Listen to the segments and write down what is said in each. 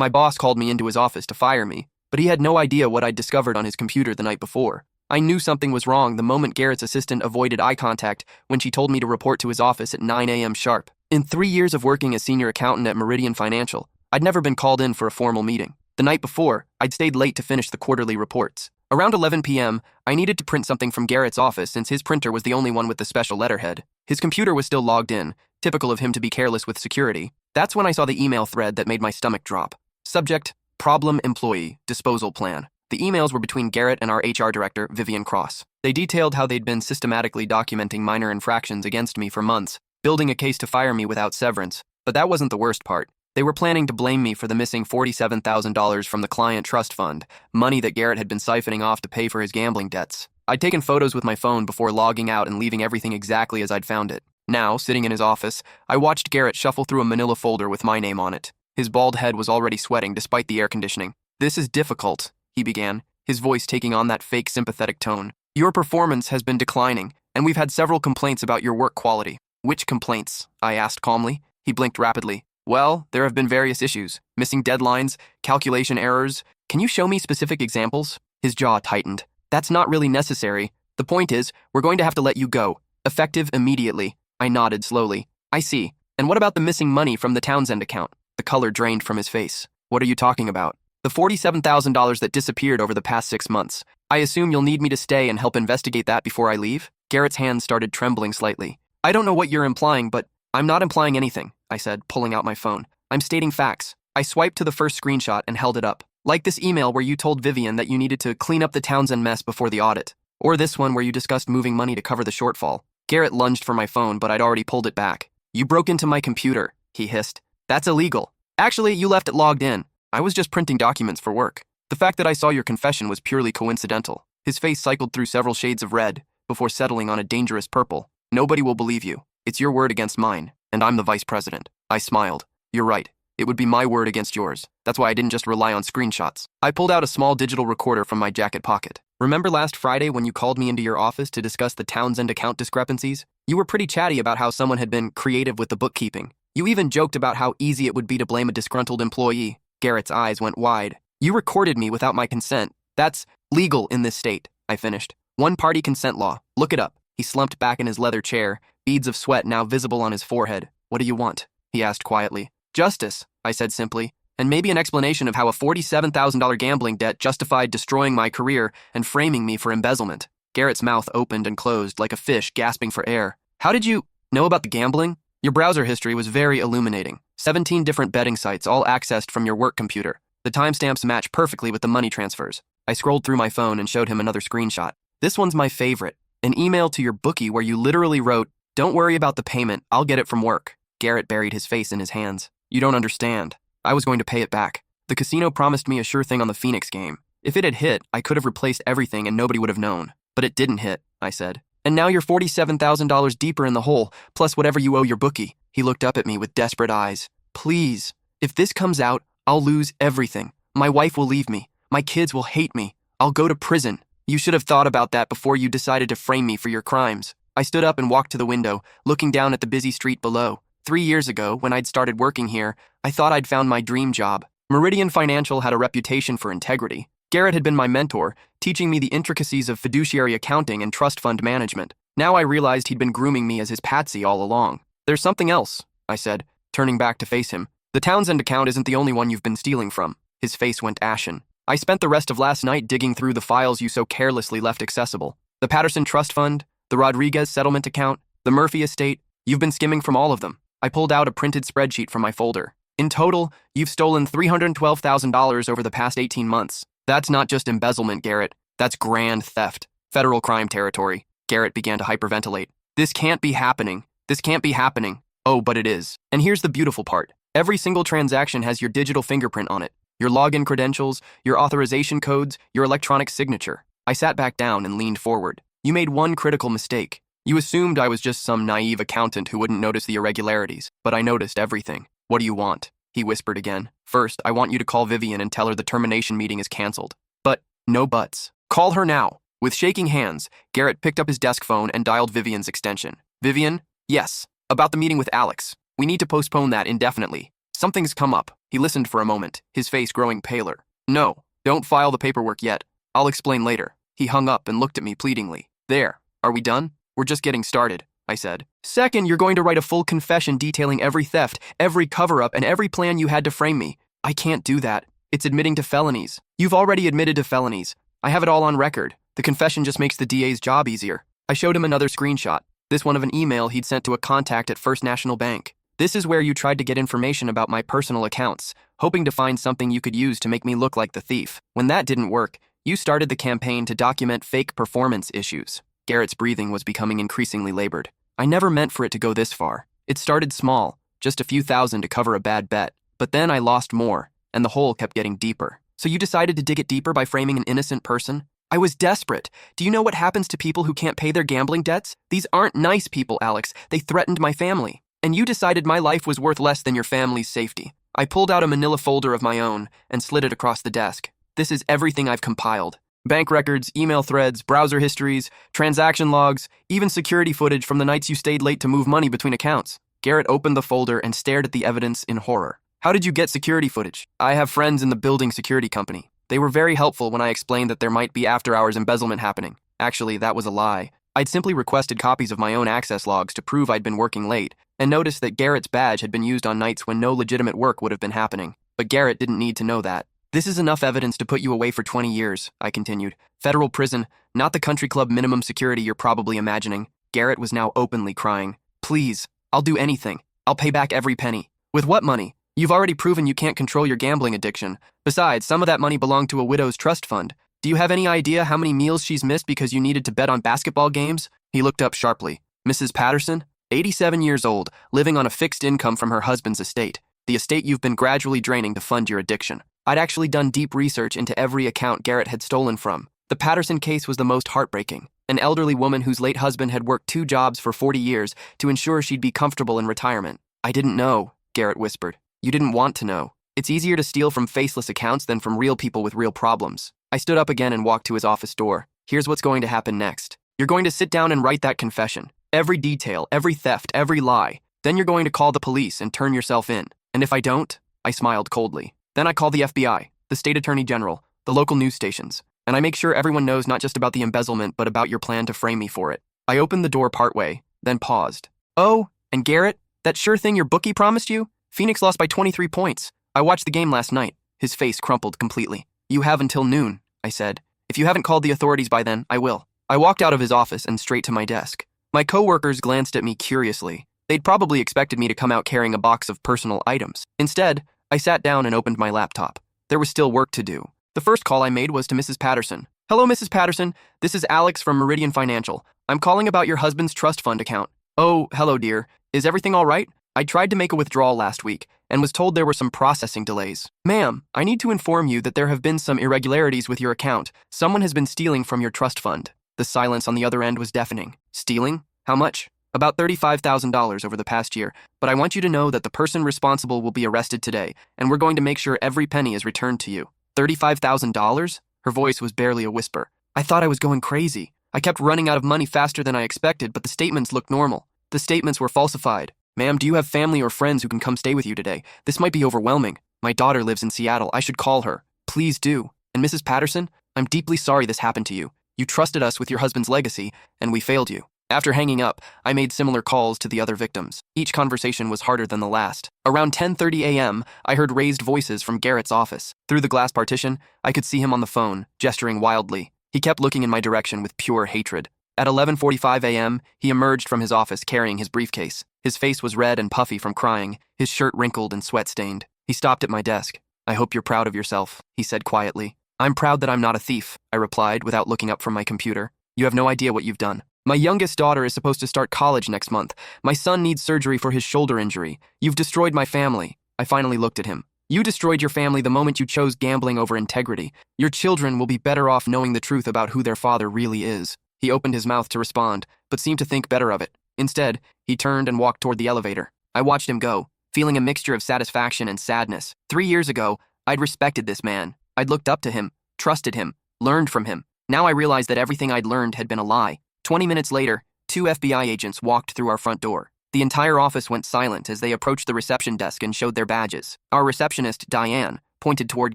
My boss called me into his office to fire me, but he had no idea what I'd discovered on his computer the night before. I knew something was wrong the moment Garrett's assistant avoided eye contact when she told me to report to his office at 9 a.m. sharp. In 3 years of working as senior accountant at Meridian Financial, I'd never been called in for a formal meeting. The night before, I'd stayed late to finish the quarterly reports. Around 11 p.m., I needed to print something from Garrett's office since his printer was the only one with the special letterhead. His computer was still logged in, typical of him to be careless with security. That's when I saw the email thread that made my stomach drop. Subject, Problem Employee Disposal Plan. The emails were between Garrett and our HR director, Vivian Cross. They detailed how they'd been systematically documenting minor infractions against me for months, building a case to fire me without severance. But that wasn't the worst part. They were planning to blame me for the missing $47,000 from the client trust fund, money that Garrett had been siphoning off to pay for his gambling debts. I'd taken photos with my phone before logging out and leaving everything exactly as I'd found it. Now, sitting in his office, I watched Garrett shuffle through a manila folder with my name on it. His bald head was already sweating despite the air conditioning. "This is difficult," he began, his voice taking on that fake sympathetic tone. "Your performance has been declining, and we've had several complaints about your work quality." "Which complaints?" I asked calmly. He blinked rapidly. "Well, there have been various issues. Missing deadlines, calculation errors. Can you show me specific examples?" His jaw tightened. "That's not really necessary. The point is, we're going to have to let you go. Effective immediately." I nodded slowly. "I see. And what about the missing money from the Townsend account?" The color drained from his face. "What are you talking about?" "The $47,000 that disappeared over the past 6 months. I assume you'll need me to stay and help investigate that before I leave?" Garrett's hands started trembling slightly. "I don't know what you're implying, but..." "I'm not implying anything," I said, pulling out my phone. "I'm stating facts." I swiped to the first screenshot and held it up. "Like this email where you told Vivian that you needed to clean up the Townsend mess before the audit. Or this one where you discussed moving money to cover the shortfall." Garrett lunged for my phone, but I'd already pulled it back. "You broke into my computer," he hissed. "That's illegal. Actually, you left it logged in. I was just printing documents for work. The fact that I saw your confession was purely coincidental." His face cycled through several shades of red before settling on a dangerous purple. "Nobody will believe you. It's your word against mine, and I'm the vice president." I smiled. "You're right. It would be my word against yours. That's why I didn't just rely on screenshots." I pulled out a small digital recorder from my jacket pocket. "Remember last Friday when you called me into your office to discuss the Townsend account discrepancies? You were pretty chatty about how someone had been creative with the bookkeeping. You even joked about how easy it would be to blame a disgruntled employee." Garrett's eyes went wide. "You recorded me without my consent. That's legal in this state," I finished. "One-party consent law. Look it up." He slumped back in his leather chair, beads of sweat now visible on his forehead. "What do you want?" he asked quietly. "Justice," I said simply, "and maybe an explanation of how a $47,000 gambling debt justified destroying my career and framing me for embezzlement." Garrett's mouth opened and closed like a fish gasping for air. "How did you know about the gambling? Your browser history was very illuminating. 17 different betting sites, all accessed from your work computer. The timestamps match perfectly with the money transfers." I scrolled through my phone and showed him another screenshot. "This one's my favorite. An email to your bookie where you literally wrote, 'Don't worry about the payment, I'll get it from work.'" Garrett buried his face in his hands. "You don't understand. I was going to pay it back. The casino promised me a sure thing on the Phoenix game. If it had hit, I could have replaced everything and nobody would have known. But it didn't hit," I said. "And now you're $47,000 deeper in the hole, plus whatever you owe your bookie." He looked up at me with desperate eyes. "Please, if this comes out, I'll lose everything. My wife will leave me. My kids will hate me. I'll go to prison. You should have thought about that before you decided to frame me for your crimes." I stood up and walked to the window, looking down at the busy street below. 3 years ago, when I'd started working here, I thought I'd found my dream job. Meridian Financial had a reputation for integrity. Garrett had been my mentor, teaching me the intricacies of fiduciary accounting and trust fund management. Now I realized he'd been grooming me as his patsy all along. "There's something else," I said, turning back to face him. "The Townsend account isn't the only one you've been stealing from." His face went ashen. "I spent the rest of last night digging through the files you so carelessly left accessible. The Patterson Trust Fund, the Rodriguez settlement account, the Murphy estate. You've been skimming from all of them." I pulled out a printed spreadsheet from my folder. "In total, you've stolen $312,000 over the past 18 months. That's not just embezzlement, Garrett. That's grand theft. Federal crime territory." Garrett began to hyperventilate. "This can't be happening. This can't be happening." "Oh, but it is. And here's the beautiful part. Every single transaction has your digital fingerprint on it. Your login credentials, your authorization codes, your electronic signature." I sat back down and leaned forward. "You made one critical mistake. You assumed I was just some naive accountant who wouldn't notice the irregularities, but I noticed everything." "What do you want?" he whispered again. "First, I want you to call Vivian and tell her the termination meeting is canceled." "But, no buts. Call her now." With shaking hands, Garrett picked up his desk phone and dialed Vivian's extension. "Vivian?" "Yes. About the meeting with Alex. We need to postpone that indefinitely. Something's come up." He listened for a moment, his face growing paler. No, don't file the paperwork yet. I'll explain later. He hung up and looked at me pleadingly. There, are we done? We're just getting started, I said. Second, you're going to write a full confession detailing every theft, every cover-up, and every plan you had to frame me. I can't do that. It's admitting to felonies. You've already admitted to felonies. I have it all on record. The confession just makes the DA's job easier. I showed him another screenshot, this one of an email he'd sent to a contact at First National Bank. This is where you tried to get information about my personal accounts, hoping to find something you could use to make me look like the thief. When that didn't work, you started the campaign to document fake performance issues. Garrett's breathing was becoming increasingly labored. I never meant for it to go this far. It started small, just a few thousand to cover a bad bet. But then I lost more, and the hole kept getting deeper. So you decided to dig it deeper by framing an innocent person? I was desperate. Do you know what happens to people who can't pay their gambling debts? These aren't nice people, Alex. They threatened my family. And you decided my life was worth less than your family's safety. I pulled out a manila folder of my own and slid it across the desk. This is everything I've compiled. Bank records, email threads, browser histories, transaction logs, even security footage from the nights you stayed late to move money between accounts. Garrett opened the folder and stared at the evidence in horror. How did you get security footage? I have friends in the building security company. They were very helpful when I explained that there might be after-hours embezzlement happening. Actually, that was a lie. I'd simply requested copies of my own access logs to prove I'd been working late, and noticed that Garrett's badge had been used on nights when no legitimate work would have been happening. But Garrett didn't need to know that. This is enough evidence to put you away for 20 years, I continued. Federal prison, not the country club minimum security you're probably imagining. Garrett was now openly crying. Please, I'll do anything. I'll pay back every penny. With what money? You've already proven you can't control your gambling addiction. Besides, some of that money belonged to a widow's trust fund. Do you have any idea how many meals she's missed because you needed to bet on basketball games? He looked up sharply. Mrs. Patterson? 87 years old, living on a fixed income from her husband's estate. The estate you've been gradually draining to fund your addiction. I'd actually done deep research into every account Garrett had stolen from. The Patterson case was the most heartbreaking. An elderly woman whose late husband had worked 2 jobs for 40 years to ensure she'd be comfortable in retirement. I didn't know, Garrett whispered. You didn't want to know. It's easier to steal from faceless accounts than from real people with real problems. I stood up again and walked to his office door. Here's what's going to happen next. You're going to sit down and write that confession. Every detail, every theft, every lie. Then you're going to call the police and turn yourself in. And if I don't, I smiled coldly. Then I call the FBI, the state attorney general, the local news stations, and I make sure everyone knows not just about the embezzlement but about your plan to frame me for it. I opened the door partway, then paused. Oh, and Garrett, that sure thing your bookie promised you? Phoenix lost by 23 points. I watched the game last night. His face crumpled completely. You have until noon, I said. If you haven't called the authorities by then, I will. I walked out of his office and straight to my desk. My coworkers glanced at me curiously. They'd probably expected me to come out carrying a box of personal items. Instead, I sat down and opened my laptop. There was still work to do. The first call I made was to Mrs. Patterson. Hello, Mrs. Patterson. This is Alex from Meridian Financial. I'm calling about your husband's trust fund account. Oh, hello, dear. Is everything all right? I tried to make a withdrawal last week and was told there were some processing delays. Ma'am, I need to inform you that there have been some irregularities with your account. Someone has been stealing from your trust fund. The silence on the other end was deafening. Stealing? How much? About $35,000 over the past year, but I want you to know that the person responsible will be arrested today, and we're going to make sure every penny is returned to you. $35,000? Her voice was barely a whisper. I thought I was going crazy. I kept running out of money faster than I expected, but the statements looked normal. The statements were falsified. Ma'am, do you have family or friends who can come stay with you today? This might be overwhelming. My daughter lives in Seattle. I should call her. Please do. And Mrs. Patterson, I'm deeply sorry this happened to you. You trusted us with your husband's legacy, and we failed you. After hanging up, I made similar calls to the other victims. Each conversation was harder than the last. Around 10:30 a.m., I heard raised voices from Garrett's office. Through the glass partition, I could see him on the phone, gesturing wildly. He kept looking in my direction with pure hatred. At 11:45 a.m., he emerged from his office carrying his briefcase. His face was red and puffy from crying, his shirt wrinkled and sweat-stained. He stopped at my desk. I hope you're proud of yourself, he said quietly. I'm proud that I'm not a thief, I replied without looking up from my computer. You have no idea what you've done. My youngest daughter is supposed to start college next month. My son needs surgery for his shoulder injury. You've destroyed my family. I finally looked at him. You destroyed your family the moment you chose gambling over integrity. Your children will be better off knowing the truth about who their father really is. He opened his mouth to respond, but seemed to think better of it. Instead, he turned and walked toward the elevator. I watched him go, feeling a mixture of satisfaction and sadness. 3 years ago, I'd respected this man. I'd looked up to him, trusted him, learned from him. Now I realized that everything I'd learned had been a lie. 20 minutes later, 2 FBI agents walked through our front door. The entire office went silent as they approached the reception desk and showed their badges. Our receptionist, Diane, pointed toward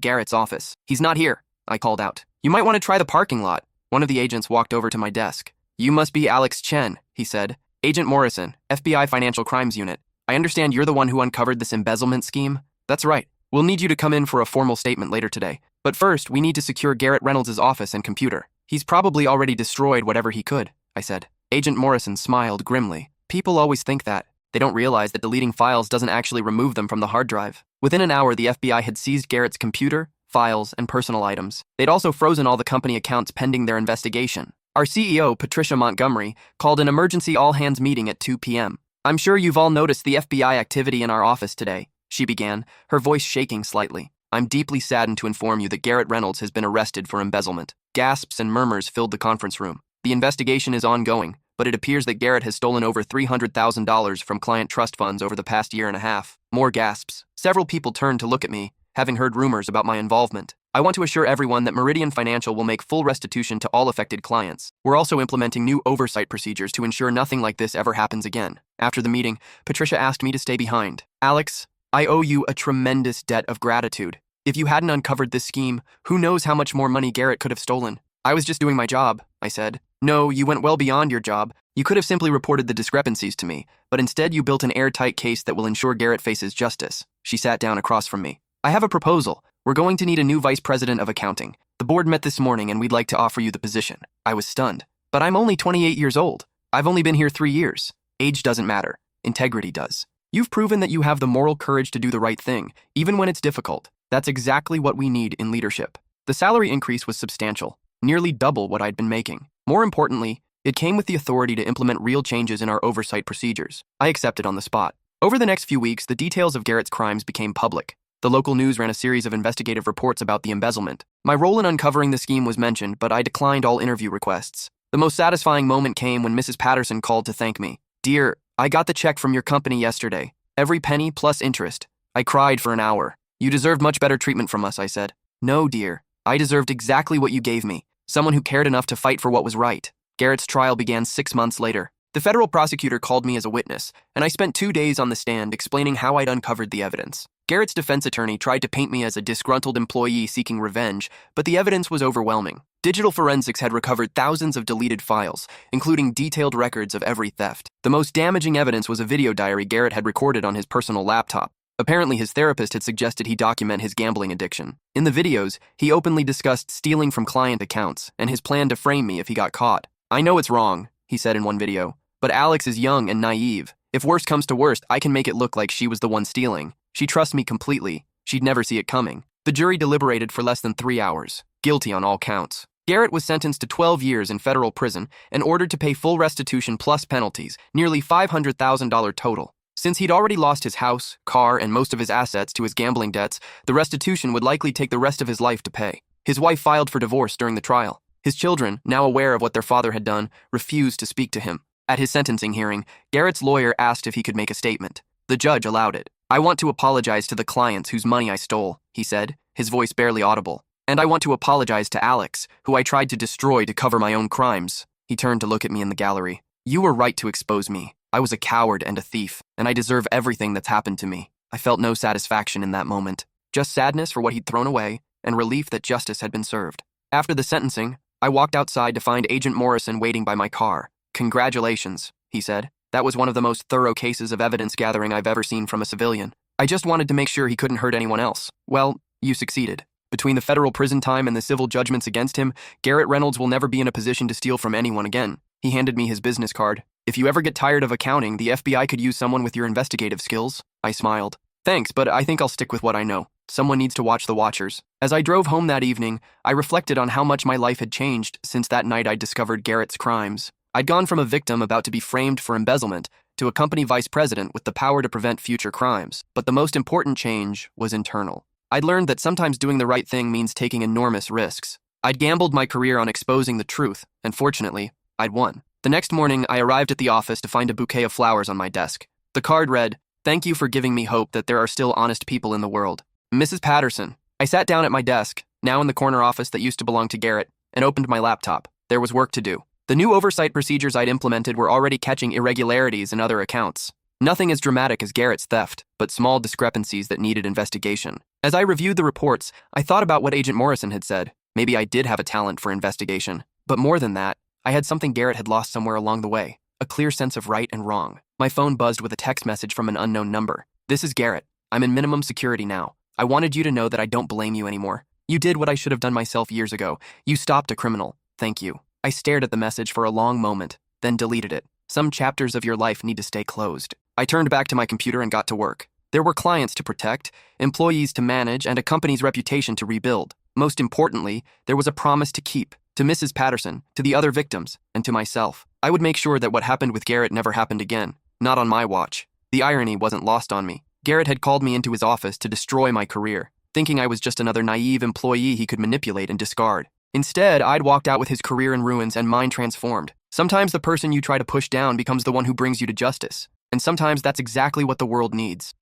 Garrett's office. "He's not here," I called out. "You might want to try the parking lot." One of the agents walked over to my desk. "You must be Alex Chen," he said. "Agent Morrison, FBI Financial Crimes Unit. I understand you're the one who uncovered this embezzlement scheme?" "That's right. We'll need you to come in for a formal statement later today. But first, we need to secure Garrett Reynolds' office and computer. He's probably already destroyed whatever he could," I said. Agent Morrison smiled grimly. "People always think that. They don't realize that deleting files doesn't actually remove them from the hard drive." Within an hour, the FBI had seized Garrett's computer, files, and personal items. They'd also frozen all the company accounts pending their investigation. Our CEO, Patricia Montgomery, called an emergency all-hands meeting at 2 p.m. "I'm sure you've all noticed the FBI activity in our office today," she began, her voice shaking slightly. "I'm deeply saddened to inform you that Garrett Reynolds has been arrested for embezzlement." Gasps and murmurs filled the conference room. "The investigation is ongoing, but it appears that Garrett has stolen over $300,000 from client trust funds over the past year and a half." More gasps. Several people turned to look at me, having heard rumors about my involvement. "I want to assure everyone that Meridian Financial will make full restitution to all affected clients. We're also implementing new oversight procedures to ensure nothing like this ever happens again." After the meeting, Patricia asked me to stay behind. "Alex, I owe you a tremendous debt of gratitude. If you hadn't uncovered this scheme, who knows how much more money Garrett could have stolen?" "I was just doing my job," I said. "No, you went well beyond your job. You could have simply reported the discrepancies to me, but instead you built an airtight case that will ensure Garrett faces justice." She sat down across from me. "I have a proposal. We're going to need a new vice president of accounting. The board met this morning and we'd like to offer you the position." I was stunned. "But I'm only 28 years old. I've only been here 3 years. Age doesn't matter. Integrity does. You've proven that you have the moral courage to do the right thing, even when it's difficult. That's exactly what we need in leadership." The salary increase was substantial, nearly double what I'd been making. More importantly, it came with the authority to implement real changes in our oversight procedures. I accepted on the spot. Over the next few weeks, the details of Garrett's crimes became public. The local news ran a series of investigative reports about the embezzlement. My role in uncovering the scheme was mentioned, but I declined all interview requests. The most satisfying moment came when Mrs. Patterson called to thank me. "Dear, I got the check from your company yesterday. Every penny plus interest." I cried for an hour. "You deserved much better treatment from us," I said. "No, dear. I deserved exactly what you gave me. Someone who cared enough to fight for what was right." Garrett's trial began 6 months later. The federal prosecutor called me as a witness, and I spent 2 days on the stand explaining how I'd uncovered the evidence. Garrett's defense attorney tried to paint me as a disgruntled employee seeking revenge, but the evidence was overwhelming. Digital forensics had recovered thousands of deleted files, including detailed records of every theft. The most damaging evidence was a video diary Garrett had recorded on his personal laptop. Apparently, his therapist had suggested he document his gambling addiction. In the videos, he openly discussed stealing from client accounts and his plan to frame me if he got caught. "I know it's wrong," he said in one video, "but Alex is young and naive. If worst comes to worst, I can make it look like she was the one stealing. She trusts me completely. She'd never see it coming." The jury deliberated for less than 3 hours. Guilty on all counts. Garrett was sentenced to 12 years in federal prison and ordered to pay full restitution plus penalties, nearly $500,000 total. Since he'd already lost his house, car, and most of his assets to his gambling debts, the restitution would likely take the rest of his life to pay. His wife filed for divorce during the trial. His children, now aware of what their father had done, refused to speak to him. At his sentencing hearing, Garrett's lawyer asked if he could make a statement. The judge allowed it. "I want to apologize to the clients whose money I stole," he said, his voice barely audible. "And I want to apologize to Alex, who I tried to destroy to cover my own crimes." He turned to look at me in the gallery. "You were right to expose me. I was a coward and a thief, and I deserve everything that's happened to me." I felt no satisfaction in that moment, just sadness for what he'd thrown away and relief that justice had been served. After the sentencing, I walked outside to find Agent Morrison waiting by my car. "Congratulations," he said. "That was one of the most thorough cases of evidence gathering I've ever seen from a civilian. I just wanted to make sure he couldn't hurt anyone else. Well, you succeeded." Between the federal prison time and the civil judgments against him, Garrett Reynolds will never be in a position to steal from anyone again. He handed me his business card. "If you ever get tired of accounting, the FBI could use someone with your investigative skills." I smiled. "Thanks, but I think I'll stick with what I know. Someone needs to watch the watchers." As I drove home that evening, I reflected on how much my life had changed since that night I discovered Garrett's crimes. I'd gone from a victim about to be framed for embezzlement to a company vice president with the power to prevent future crimes. But the most important change was internal. I'd learned that sometimes doing the right thing means taking enormous risks. I'd gambled my career on exposing the truth, and fortunately, I'd won. The next morning, I arrived at the office to find a bouquet of flowers on my desk. The card read, "Thank you for giving me hope that there are still honest people in the world. Mrs. Patterson." I sat down at my desk, now in the corner office that used to belong to Garrett, and opened my laptop. There was work to do. The new oversight procedures I'd implemented were already catching irregularities in other accounts. Nothing as dramatic as Garrett's theft, but small discrepancies that needed investigation. As I reviewed the reports, I thought about what Agent Morrison had said. Maybe I did have a talent for investigation. But more than that, I had something Garrett had lost somewhere along the way. A clear sense of right and wrong. My phone buzzed with a text message from an unknown number. "This is Garrett. I'm in minimum security now. I wanted you to know that I don't blame you anymore. You did what I should have done myself years ago. You stopped a criminal. Thank you." I stared at the message for a long moment, then deleted it. Some chapters of your life need to stay closed. I turned back to my computer and got to work. There were clients to protect, employees to manage, and a company's reputation to rebuild. Most importantly, there was a promise to keep. To Mrs. Patterson, to the other victims, and to myself. I would make sure that what happened with Garrett never happened again. Not on my watch. The irony wasn't lost on me. Garrett had called me into his office to destroy my career, thinking I was just another naive employee he could manipulate and discard. Instead, I'd walked out with his career in ruins and mine transformed. Sometimes the person you try to push down becomes the one who brings you to justice. And sometimes that's exactly what the world needs.